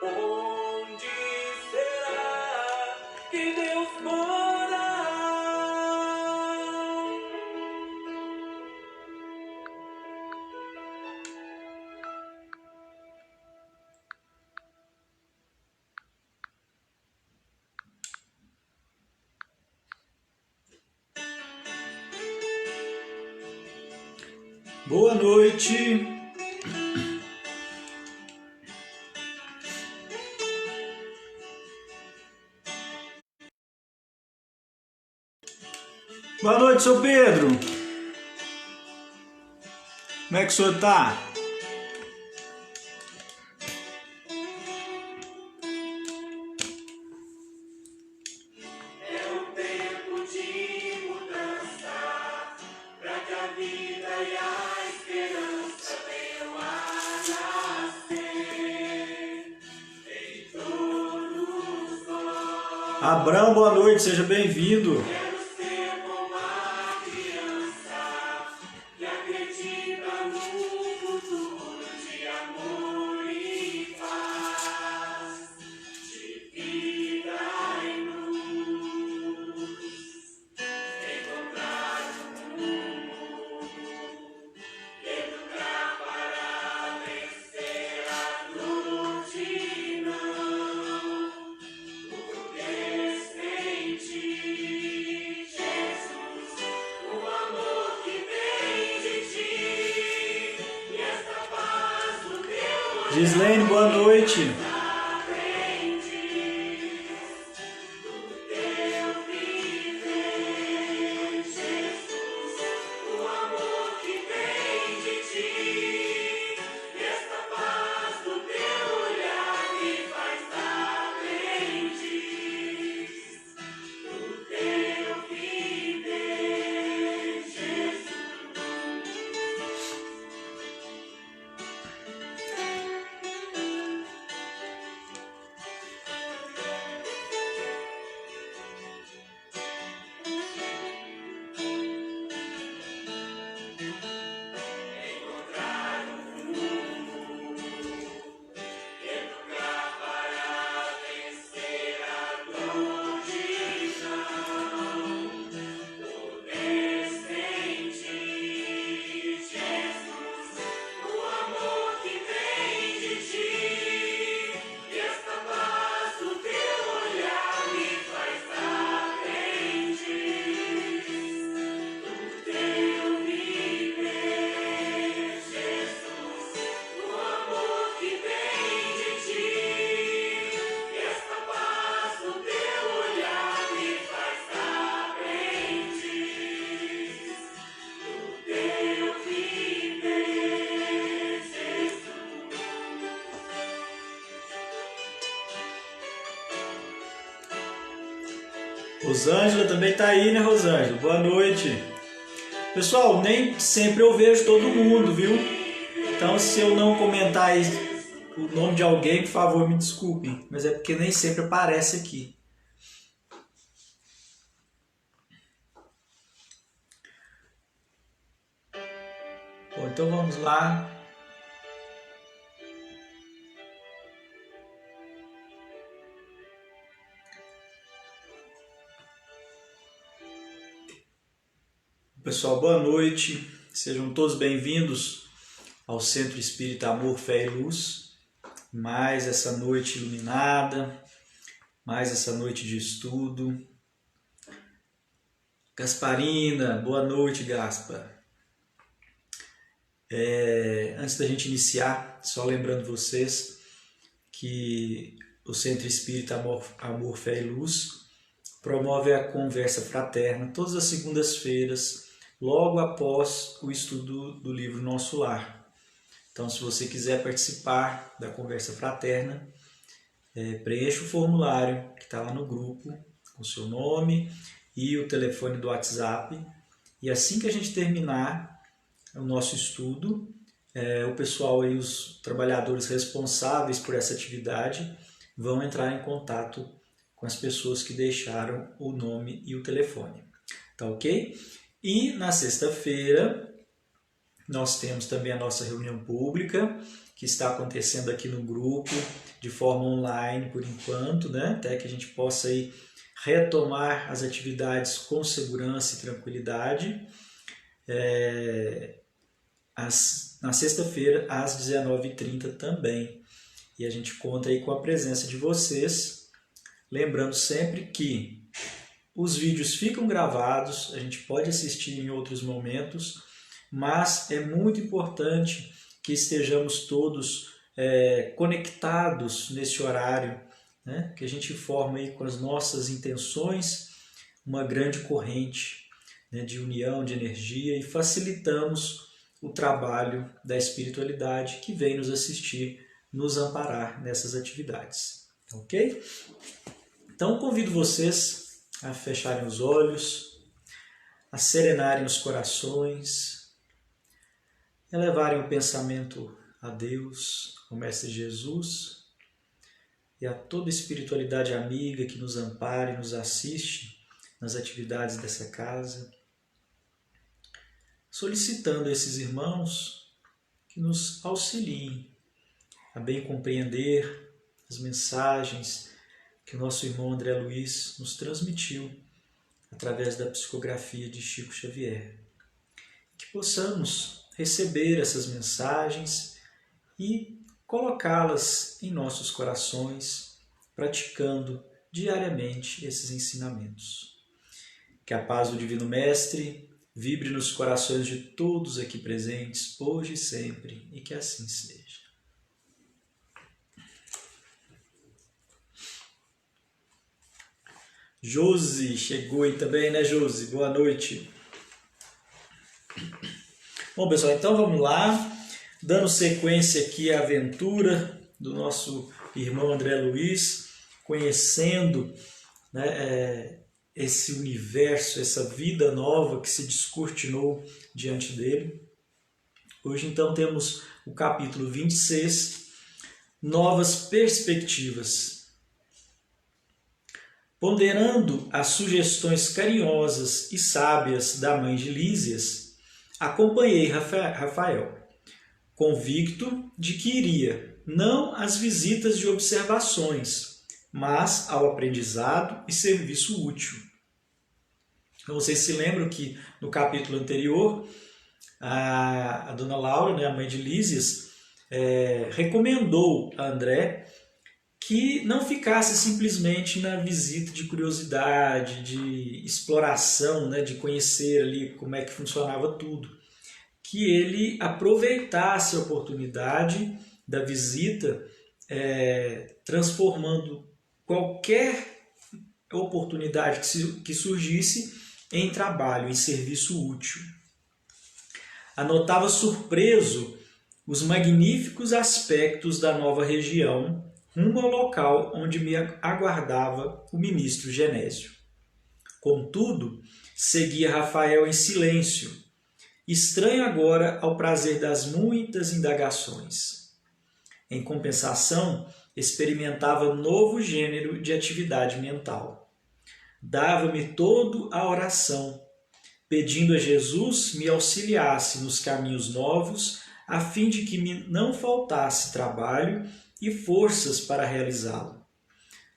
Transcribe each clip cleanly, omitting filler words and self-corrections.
Onde será que Deus mora? Boa noite. Boa noite, seu Pedro. Como é que o senhor tá? É um tempo de mudança, pra que a vida e a esperança venham a nascer em todos nós. Abrão, boa noite, seja bem-vindo. Quero ser como a criança que acredita no futuro de amor e paz, de vida e luz. Encontrar um rumo, educar para vencer a multidão. O descrente, Jesus, o amor que vem de ti, e esta paz do teu olhar. Gislene, boa noite. Rosângela também tá aí, né, Rosângela? Boa noite. Pessoal, nem sempre eu vejo todo mundo, viu? Então, se eu não comentar aí o nome de alguém, por favor, me desculpem. Mas é porque nem sempre aparece aqui. Bom, então vamos lá. Pessoal, boa noite. Sejam todos bem-vindos ao Centro Espírita Amor, Fé e Luz. Mais essa noite iluminada, mais essa noite de estudo. Gasparina, boa noite, Gaspa. Antes da gente iniciar, só lembrando vocês que o Centro Espírita Amor, Fé e Luz promove a conversa fraterna todas as segundas-feiras, logo após o estudo do livro Nosso Lar. Então, se você quiser participar da conversa fraterna, preencha o formulário que está lá no grupo, com o seu nome e o telefone do WhatsApp. E assim que a gente terminar o nosso estudo, o pessoal aí, os trabalhadores responsáveis por essa atividade, vão entrar em contato com as pessoas que deixaram o nome e o telefone. Tá ok? E na sexta-feira nós temos também a nossa reunião pública, que está acontecendo aqui no grupo, de forma online por enquanto, né? Até que a gente possa aí retomar as atividades com segurança e tranquilidade. Na sexta-feira, às 19h30 também. E a gente conta aí com a presença de vocês, lembrando sempre que os vídeos ficam gravados, a gente pode assistir em outros momentos, mas é muito importante que estejamos todos conectados nesse horário, né? Que a gente forma aí com as nossas intenções uma grande corrente, né, de união, de energia, e facilitamos o trabalho da espiritualidade que vem nos assistir, nos amparar nessas atividades. Ok? Então convido vocês a fecharem os olhos, a serenarem os corações, elevarem o pensamento a Deus, ao Mestre Jesus e a toda espiritualidade amiga que nos ampare e nos assiste nas atividades dessa casa, solicitando a esses irmãos que nos auxiliem a bem compreender as mensagens que o nosso irmão André Luiz nos transmitiu através da psicografia de Chico Xavier. Que possamos receber essas mensagens e colocá-las em nossos corações, praticando diariamente esses ensinamentos. Que a paz do Divino Mestre vibre nos corações de todos aqui presentes, hoje e sempre, e que assim seja. Josi chegou aí também, né, Josi? Boa noite. Bom, pessoal, então vamos lá, dando sequência aqui à aventura do nosso irmão André Luiz, conhecendo, né, esse universo, essa vida nova que se descortinou diante dele. Hoje, então, temos o capítulo 26, Novas Perspectivas. Ponderando as sugestões carinhosas e sábias da mãe de Lísias, acompanhei Rafael, convicto de que iria, não às visitas de observações, mas ao aprendizado e serviço útil. Então, vocês se lembram que no capítulo anterior, a dona Laura, né, a mãe de Lísias, recomendou a André que não ficasse simplesmente na visita de curiosidade, de exploração, né, de conhecer ali como é que funcionava tudo. Que ele aproveitasse a oportunidade da visita, transformando qualquer oportunidade que surgisse em trabalho, em serviço útil. Anotava surpreso os magníficos aspectos da nova região, rumo ao local onde me aguardava o ministro Genésio. Contudo, seguia Rafael em silêncio, estranho agora ao prazer das muitas indagações. Em compensação, experimentava novo gênero de atividade mental. Dava-me todo a oração, pedindo a Jesus me auxiliasse nos caminhos novos, a fim de que me não faltasse trabalho e forças para realizá-lo.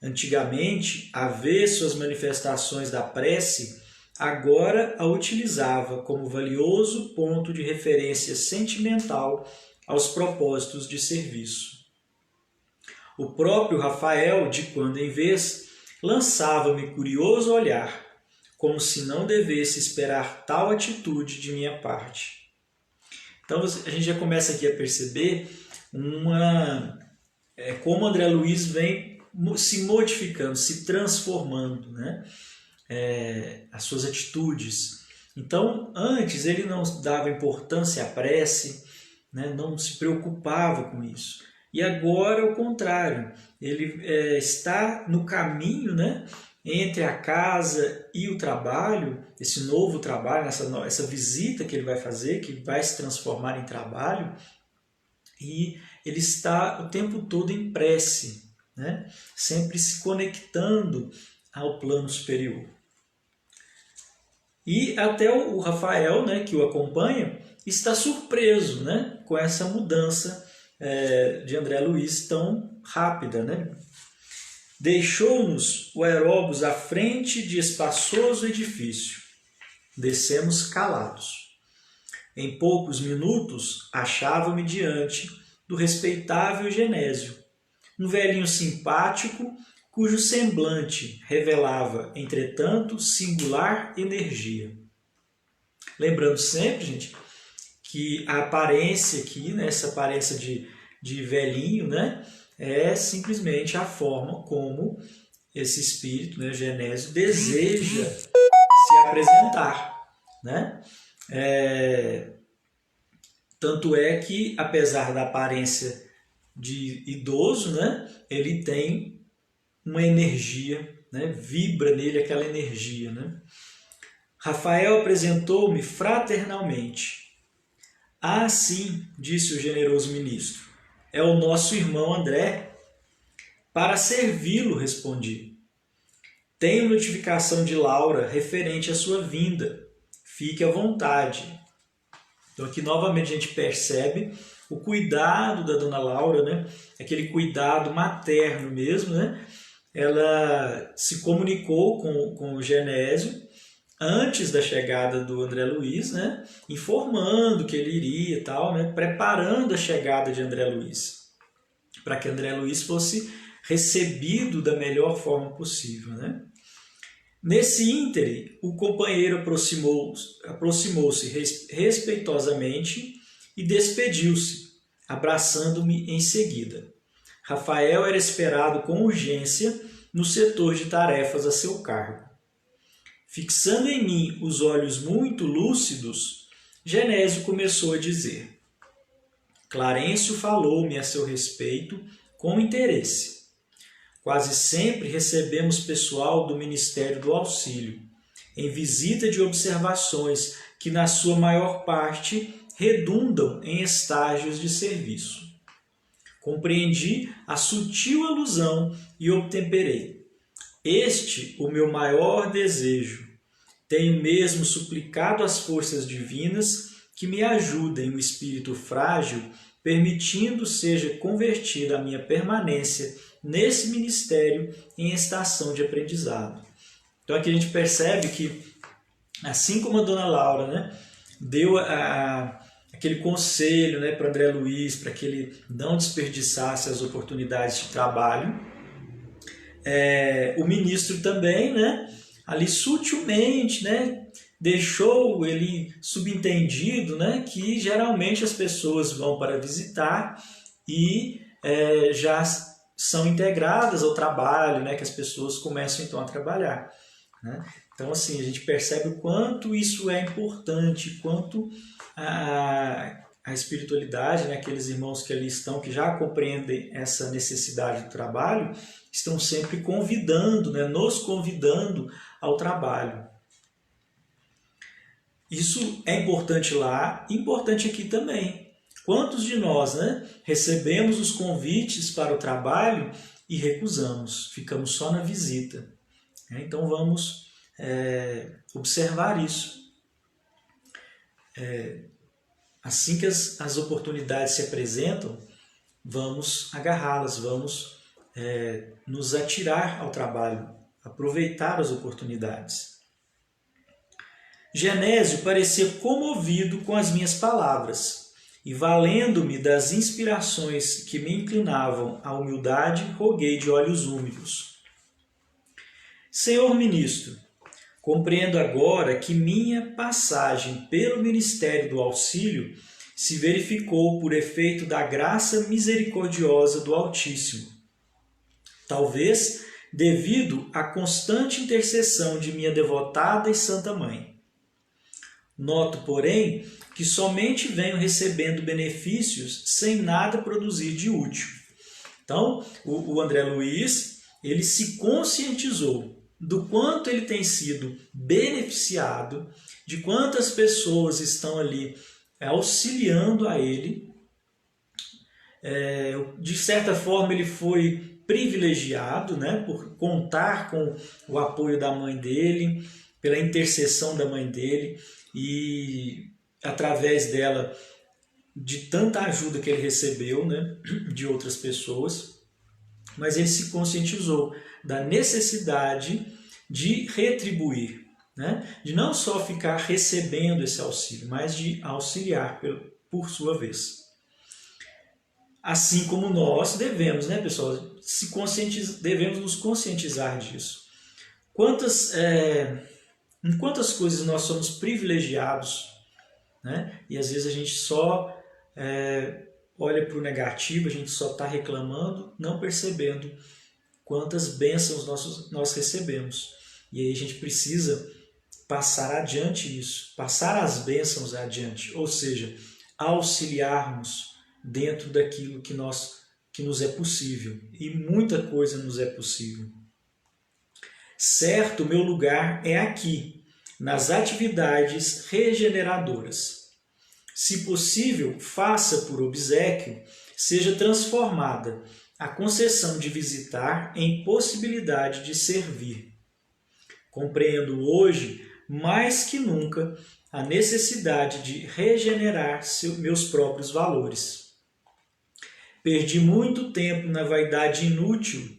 Antigamente, a ver suas manifestações da prece, agora a utilizava como valioso ponto de referência sentimental aos propósitos de serviço. O próprio Rafael, de quando em vez, lançava-me curioso olhar, como se não devesse esperar tal atitude de minha parte. Então a gente já começa aqui a perceber como André Luiz vem se modificando, se transformando, né? As suas atitudes. Então, antes ele não dava importância à prece, né? Não se preocupava com isso. E agora, ao contrário, ele está no caminho, né? Entre a casa e o trabalho, esse novo trabalho, essa visita que ele vai fazer, que vai se transformar em trabalho, e ele está o tempo todo em prece, né? Sempre se conectando ao plano superior. E até o Rafael, né, que o acompanha, está surpreso, né, com essa mudança de André Luiz tão rápida, né? Deixou-nos o aeróbus à frente de espaçoso edifício. Descemos calados. Em poucos minutos, achava-me diante do respeitável Genésio, um velhinho simpático, cujo semblante revelava, entretanto, singular energia. Lembrando sempre, gente, que a aparência aqui, né, essa aparência de velhinho, né, é simplesmente a forma como esse espírito, né, Genésio, deseja se apresentar, né? Tanto é que, apesar da aparência de idoso, né, ele tem uma energia, né, vibra nele aquela energia, né? Rafael apresentou-me fraternalmente. Ah, sim, disse o generoso ministro, é o nosso irmão André. Para servi-lo, respondi. Tenho notificação de Laura referente à sua vinda. Fique à vontade. Então aqui novamente a gente percebe o cuidado da dona Laura, né? Aquele cuidado materno mesmo, né? Ela se comunicou com o Genésio antes da chegada do André Luiz, né? Informando que ele iria e tal, né? Preparando a chegada de André Luiz, para que André Luiz fosse recebido da melhor forma possível, né? Nesse íntere, o companheiro aproximou-se respeitosamente e despediu-se, abraçando-me em seguida. Rafael era esperado com urgência no setor de tarefas a seu cargo. Fixando em mim os olhos muito lúcidos, Genésio começou a dizer: Clarencio falou-me a seu respeito com interesse. Quase sempre recebemos pessoal do Ministério do Auxílio, em visita de observações que, na sua maior parte, redundam em estágios de serviço. Compreendi a sutil alusão e obtemperei. Este o meu maior desejo. Tenho mesmo suplicado às forças divinas que me ajudem o espírito frágil, permitindo seja convertida a minha permanência nesse ministério em estação de aprendizado. Então aqui a gente percebe que, assim como a dona Laura, né, deu aquele conselho, né, para André Luiz, para que ele não desperdiçasse as oportunidades de trabalho, o ministro também, né, ali sutilmente, né, deixou ele subentendido, né, que geralmente as pessoas vão para visitar e já são integradas ao trabalho, né, que as pessoas começam então a trabalhar, né? Então assim, a gente percebe o quanto isso é importante, quanto a espiritualidade, né, aqueles irmãos que ali estão, que já compreendem essa necessidade do trabalho, estão sempre convidando, né, nos convidando ao trabalho. Isso é importante lá, importante aqui também. Quantos de nós, né, recebemos os convites para o trabalho e recusamos, ficamos só na visita? Então vamos observar isso. Assim que as oportunidades se apresentam, vamos agarrá-las, vamos nos atirar ao trabalho, aproveitar as oportunidades. Genésio parecia comovido com as minhas palavras, e valendo-me das inspirações que me inclinavam à humildade, roguei de olhos úmidos. Senhor ministro, compreendo agora que minha passagem pelo Ministério do Auxílio se verificou por efeito da graça misericordiosa do Altíssimo. Talvez devido à constante intercessão de minha devotada e santa mãe. Noto, porém, que somente venho recebendo benefícios sem nada produzir de útil. Então, o André Luiz, ele se conscientizou do quanto ele tem sido beneficiado, de quantas pessoas estão ali auxiliando a ele. De certa forma, ele foi privilegiado, né, por contar com o apoio da mãe dele, pela intercessão da mãe dele, e através dela de tanta ajuda que ele recebeu, né, de outras pessoas, mas ele se conscientizou da necessidade de retribuir, né, de não só ficar recebendo esse auxílio, mas de auxiliar por sua vez. Assim como nós devemos, né, pessoal, devemos nos conscientizar disso. Em quantas coisas nós somos privilegiados, né? E às vezes a gente só olha para o negativo, a gente só está reclamando, não percebendo quantas bênçãos nós recebemos. E aí a gente precisa passar adiante isso, passar as bênçãos adiante, ou seja, auxiliarmos dentro daquilo que nos é possível. E muita coisa nos é possível. Certo, meu lugar é aqui, nas atividades regeneradoras. Se possível, faça por obséquio, seja transformada a concessão de visitar em possibilidade de servir. Compreendo hoje, mais que nunca, a necessidade de regenerar meus próprios valores. Perdi muito tempo na vaidade inútil,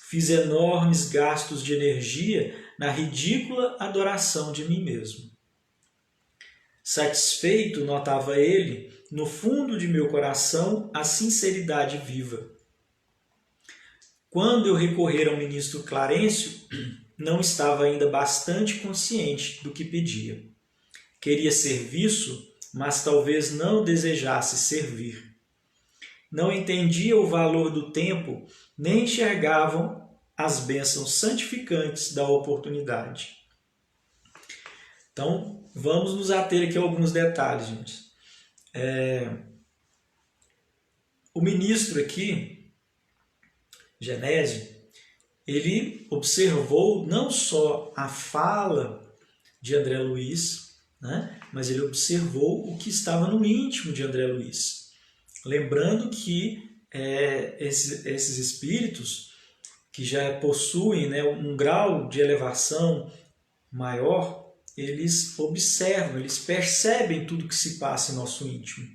fiz enormes gastos de energia na ridícula adoração de mim mesmo. Satisfeito, notava ele, no fundo de meu coração, a sinceridade viva. Quando eu recorrer ao ministro Clarencio, não estava ainda bastante consciente do que pedia. Queria serviço, mas talvez não desejasse servir. Não entendia o valor do tempo, nem enxergavam as bênçãos santificantes da oportunidade. Então, vamos nos ater aqui a alguns detalhes, gente. O ministro aqui, Genésio, ele observou não só a fala de André Luiz, né, mas ele observou o que estava no íntimo de André Luiz. Lembrando que esses espíritos que já possuem, né, um grau de elevação maior, eles observam, eles percebem tudo que se passa em nosso íntimo.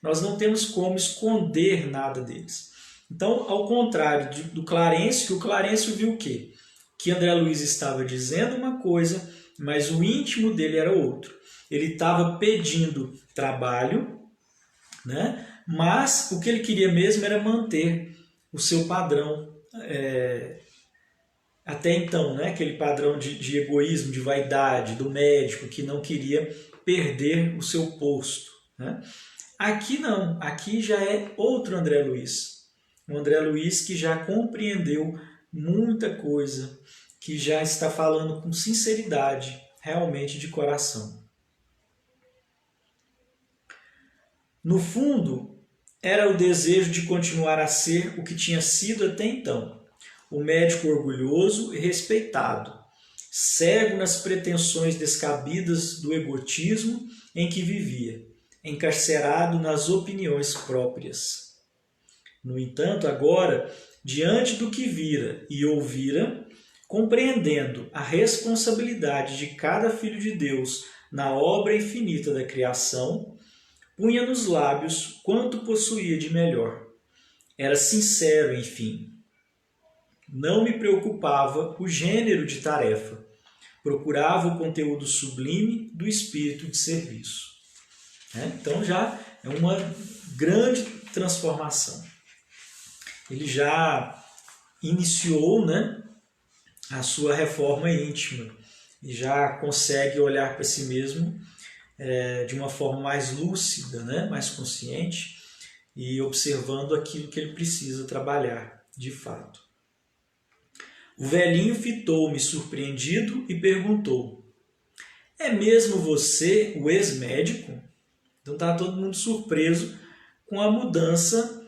Nós não temos como esconder nada deles. Então, ao contrário do Clarencio, que o Clarencio viu o quê? Que André Luiz estava dizendo uma coisa, mas o íntimo dele era outro. Ele estava pedindo trabalho, né? Mas o que ele queria mesmo era manter o seu padrão até então, né? Aquele padrão de egoísmo, de vaidade, do médico que não queria perder o seu posto, né? Aqui não, aqui já é outro André Luiz. Um André Luiz que já compreendeu muita coisa, que já está falando com sinceridade, realmente de coração. No fundo, era o desejo de continuar a ser o que tinha sido até então. O médico orgulhoso e respeitado, cego nas pretensões descabidas do egotismo em que vivia, encarcerado nas opiniões próprias. No entanto, agora, diante do que vira e ouvira, compreendendo a responsabilidade de cada filho de Deus na obra infinita da criação, punha nos lábios quanto possuía de melhor. Era sincero, enfim. Não me preocupava o gênero de tarefa. Procurava o conteúdo sublime do espírito de serviço. Então já é uma grande transformação. Ele já iniciou, né, a sua reforma íntima e já consegue olhar para si mesmo de uma forma mais lúcida, né, mais consciente e observando aquilo que ele precisa trabalhar de fato. O velhinho fitou-me surpreendido e perguntou: é mesmo você o ex-médico? Então está todo mundo surpreso com a mudança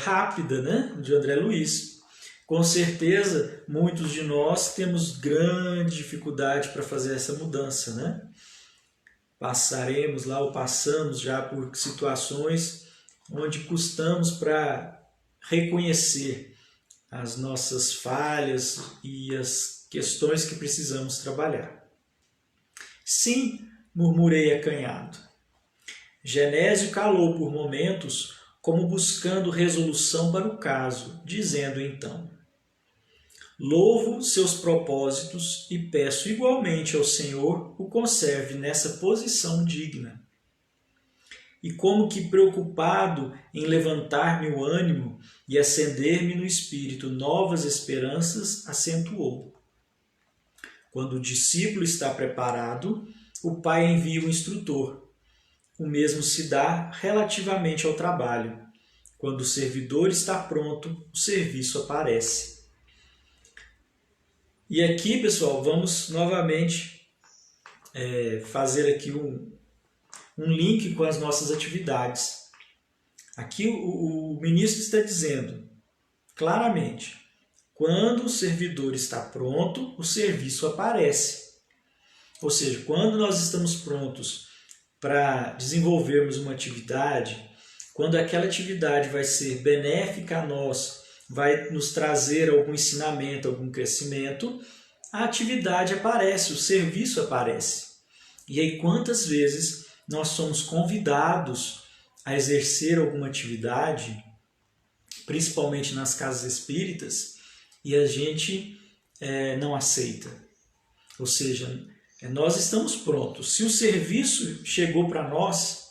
rápida, né, de André Luiz. Com certeza, muitos de nós temos grande dificuldade para fazer essa mudança, né? Passaremos lá ou passamos já por situações onde custamos para reconhecer as nossas falhas e as questões que precisamos trabalhar. Sim, murmurei acanhado. Genésio calou por momentos, como buscando resolução para o caso, dizendo então: louvo seus propósitos e peço igualmente ao Senhor o conserve nessa posição digna. E como que preocupado em levantar-me o ânimo e acender-me no espírito novas esperanças, acentuou: quando o discípulo está preparado, o pai envia o instrutor. O mesmo se dá relativamente ao trabalho. Quando o servidor está pronto, o serviço aparece. E aqui, pessoal, vamos novamente fazer aqui um link com as nossas atividades. Aqui o ministro está dizendo claramente: quando o servidor está pronto, o serviço aparece. Ou seja, quando nós estamos prontos para desenvolvermos uma atividade, quando aquela atividade vai ser benéfica a nós, vai nos trazer algum ensinamento, algum crescimento, a atividade aparece, o serviço aparece. E aí quantas vezes nós somos convidados a exercer alguma atividade, principalmente nas casas espíritas, e a gente não aceita. Ou seja, nós estamos prontos. Se o serviço chegou para nós,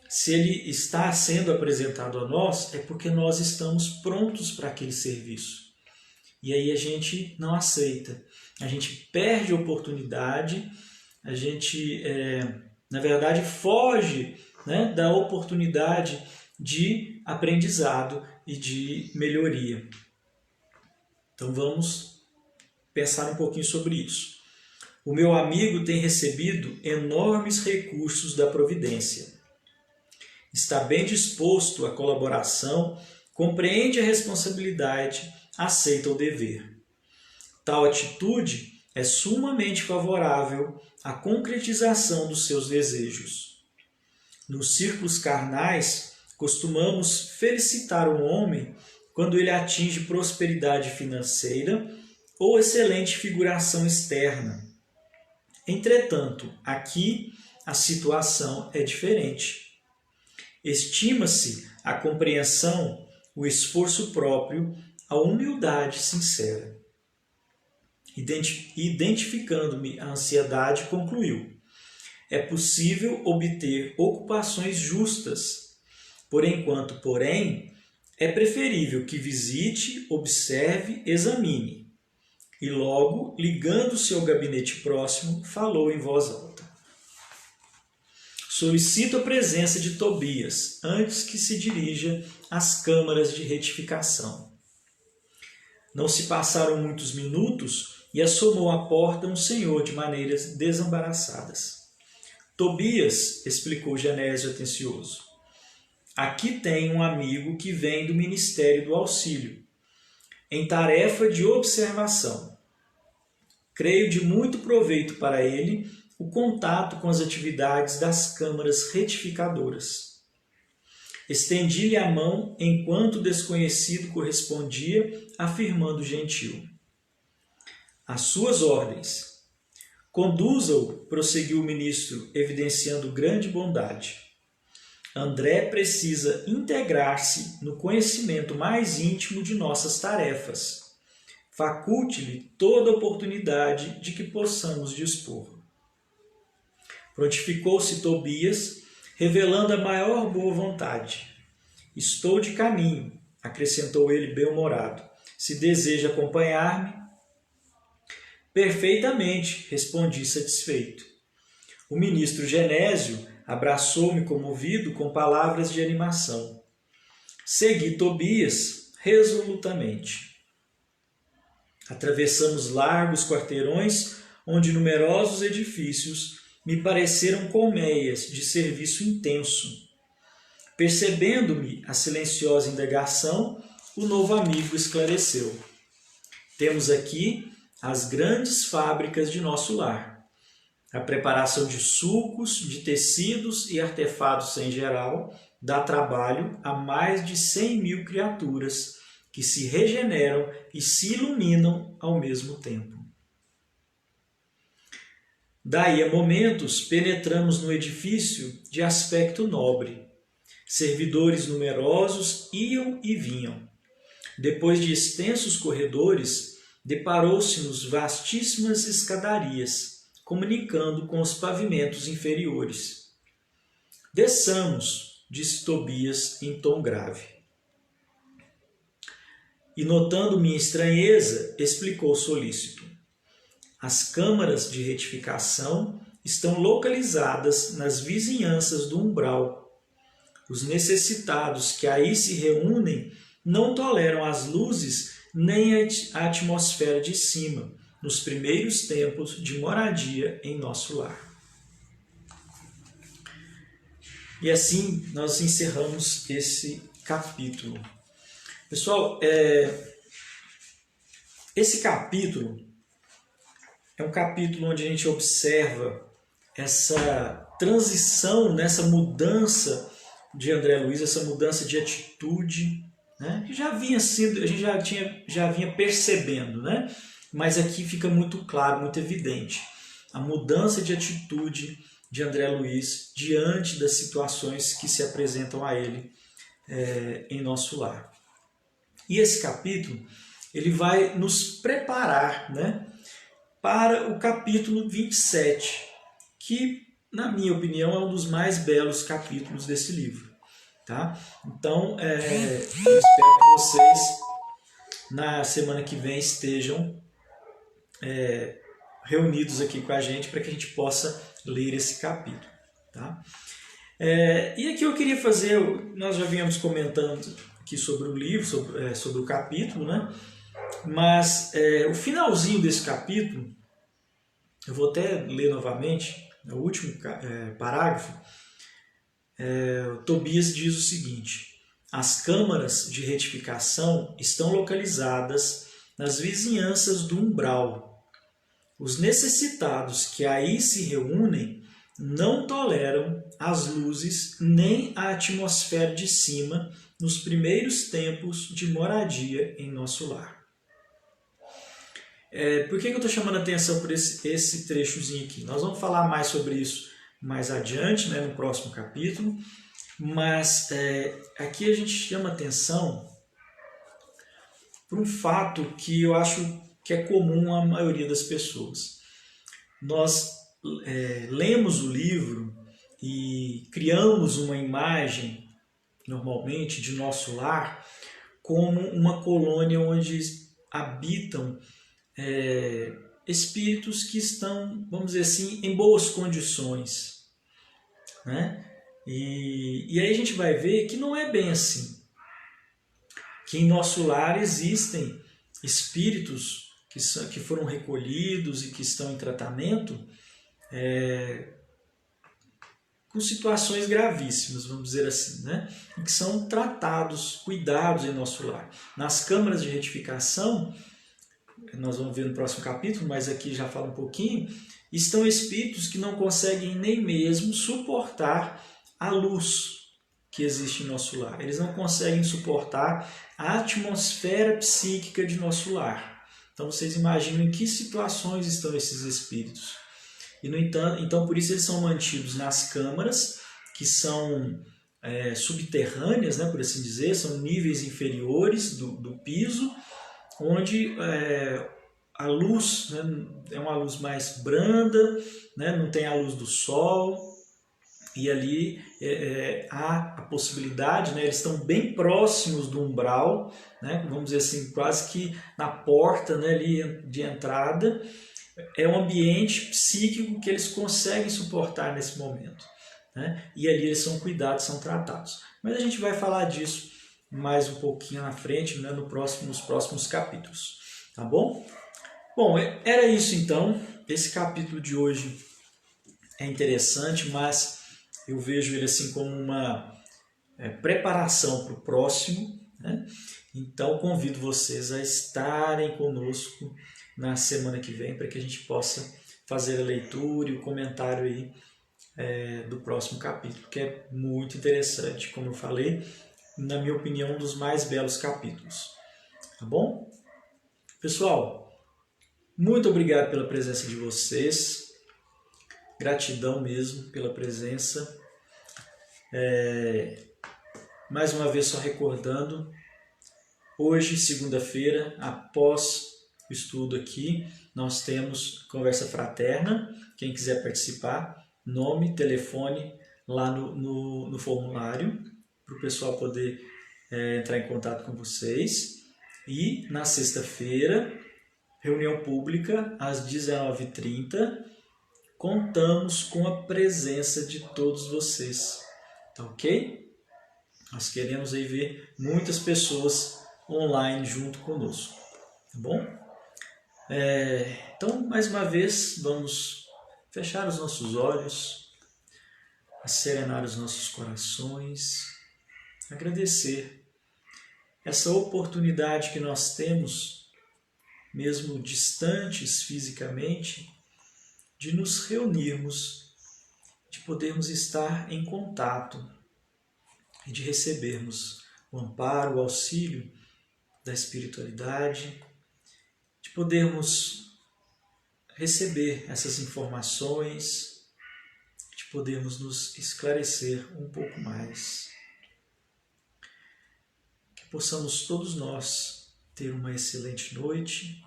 se ele está sendo apresentado a nós, é porque nós estamos prontos para aquele serviço. E aí a gente não aceita. A gente perde a oportunidade, a gente, na verdade, foge, né, da oportunidade de aprendizado e de melhoria. Então vamos pensar um pouquinho sobre isso. O meu amigo tem recebido enormes recursos da providência. Está bem disposto à colaboração, compreende a responsabilidade, aceita o dever. Tal atitude é sumamente favorável à concretização dos seus desejos. Nos círculos carnais, costumamos felicitar um homem quando ele atinge prosperidade financeira ou excelente figuração externa. Entretanto, aqui a situação é diferente. Estima-se a compreensão, o esforço próprio, a humildade sincera. Identificando-me a ansiedade, concluiu: é possível obter ocupações justas. Por enquanto, porém, é preferível que visite, observe, examine. E logo, ligando-se ao gabinete próximo, falou em voz alta: solicito a presença de Tobias, antes que se dirija às câmaras de retificação. Não se passaram muitos minutos e assomou à porta um senhor de maneiras desembaraçadas. Tobias, explicou Genésio atencioso, aqui tem um amigo que vem do Ministério do Auxílio, em tarefa de observação. Creio de muito proveito para ele o contato com as atividades das câmaras retificadoras. Estendi-lhe a mão enquanto o desconhecido correspondia, afirmando gentil: às suas ordens. Conduza-o, prosseguiu o ministro, evidenciando grande bondade. André precisa integrar-se no conhecimento mais íntimo de nossas tarefas. Faculte-lhe toda a oportunidade de que possamos dispor. Prontificou-se Tobias, revelando a maior boa vontade. Estou de caminho, acrescentou ele bem-humorado. Se deseja acompanhar-me? Perfeitamente, respondi satisfeito. O ministro Genésio abraçou-me comovido com palavras de animação. Segui Tobias resolutamente. Atravessamos largos quarteirões onde numerosos edifícios me pareceram colmeias de serviço intenso. Percebendo-me a silenciosa indagação, o novo amigo esclareceu. Temos aqui as grandes fábricas de nosso lar. A preparação de sucos, de tecidos e artefatos em geral dá trabalho a mais de 100.000 criaturas que se regeneram e se iluminam ao mesmo tempo. Daí a momentos penetramos no edifício de aspecto nobre. Servidores numerosos iam e vinham. Depois de extensos corredores, deparou-se-nos vastíssimas escadarias, comunicando com os pavimentos inferiores. Desçamos, disse Tobias em tom grave. E notando minha estranheza, explicou solícito. As câmaras de retificação estão localizadas nas vizinhanças do umbral. Os necessitados que aí se reúnem não toleram as luzes nem a atmosfera de cima, nos primeiros tempos de moradia em nosso lar. E assim nós encerramos esse capítulo. Pessoal, esse capítulo é um capítulo onde a gente observa essa transição, essa mudança de André Luiz, essa mudança de atitude, né? Que já vinha sendo, a gente já vinha percebendo, né? Mas aqui fica muito claro, muito evidente a mudança de atitude de André Luiz diante das situações que se apresentam a ele em nosso lar. E esse capítulo ele vai nos preparar, né, para o capítulo 27, que, na minha opinião, é um dos mais belos capítulos desse livro. Tá? Então, eu espero que vocês, na semana que vem, estejam reunidos aqui com a gente para que a gente possa ler esse capítulo. Tá? E aqui eu queria fazer, nós já viemos comentando aqui sobre o livro, sobre o capítulo, né? Mas o finalzinho desse capítulo, eu vou até ler novamente, o último parágrafo. Tobias diz o seguinte: as câmaras de retificação estão localizadas nas vizinhanças do umbral. Os necessitados que aí se reúnem não toleram as luzes nem a atmosfera de cima nos primeiros tempos de moradia em nosso lar. Por que eu estou chamando a atenção por esse trechozinho aqui? Nós vamos falar mais sobre isso mais adiante, né, no próximo capítulo, mas aqui a gente chama atenção para um fato que eu acho que é comum à maioria das pessoas. Nós lemos o livro e criamos uma imagem, normalmente, de nosso lar como uma colônia onde habitam espíritos que estão, vamos dizer assim, em boas condições, né? E aí a gente vai ver que não é bem assim. Que em nosso lar existem espíritos que foram recolhidos e que estão em tratamento com situações gravíssimas, vamos dizer assim, né? E que são tratados, cuidados em nosso lar. Nas câmaras de retificação, nós vamos ver no próximo capítulo, mas aqui já fala um pouquinho, estão espíritos que não conseguem nem mesmo suportar a luz que existe em nosso lar. Eles não conseguem suportar a atmosfera psíquica de nosso lar. Então vocês imaginam em que situações estão esses espíritos. E, no entanto, então por isso eles são mantidos nas câmaras, que são subterrâneas, né, por assim dizer, são níveis inferiores do piso, onde a luz, né, é uma luz mais branda, né, não tem a luz do sol, e ali há a possibilidade, né, eles estão bem próximos do umbral, né, vamos dizer assim, quase que na porta, né, ali de entrada. É um ambiente psíquico que eles conseguem suportar nesse momento, né, e ali eles são cuidados, são tratados. Mas a gente vai falar disso mais um pouquinho na frente, né, nos próximos capítulos, tá bom? Bom, era isso então. Esse capítulo de hoje é interessante, mas eu vejo ele assim como uma preparação para o próximo, né? Então convido vocês a estarem conosco na semana que vem para que a gente possa fazer a leitura e o comentário aí do próximo capítulo, que é muito interessante, como eu falei, na minha opinião, um dos mais belos capítulos. Tá bom? Pessoal, muito obrigado pela presença de vocês. Gratidão mesmo pela presença. Mais uma vez, só recordando, hoje, segunda-feira, após o estudo aqui, nós temos conversa fraterna. Quem quiser participar, nome, telefone lá no formulário, para o pessoal poder entrar em contato com vocês. E na sexta-feira, reunião pública às 19h30, contamos com a presença de todos vocês, tá ok? Nós queremos aí ver muitas pessoas online junto conosco, tá bom? Então, mais uma vez, vamos fechar os nossos olhos, serenar os nossos corações, agradecer essa oportunidade que nós temos, mesmo distantes fisicamente, de nos reunirmos, de podermos estar em contato e de recebermos o amparo, o auxílio da espiritualidade, de podermos receber essas informações, de podermos nos esclarecer um pouco mais. Que possamos todos nós ter uma excelente noite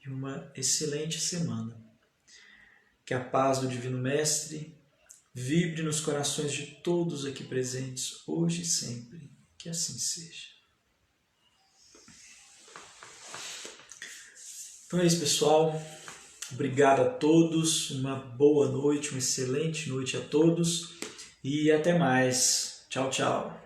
e uma excelente semana. Que a paz do Divino Mestre vibre nos corações de todos aqui presentes, hoje e sempre. Que assim seja. Então é isso, pessoal. Obrigado a todos. Uma boa noite, uma excelente noite a todos. E até mais. Tchau, tchau.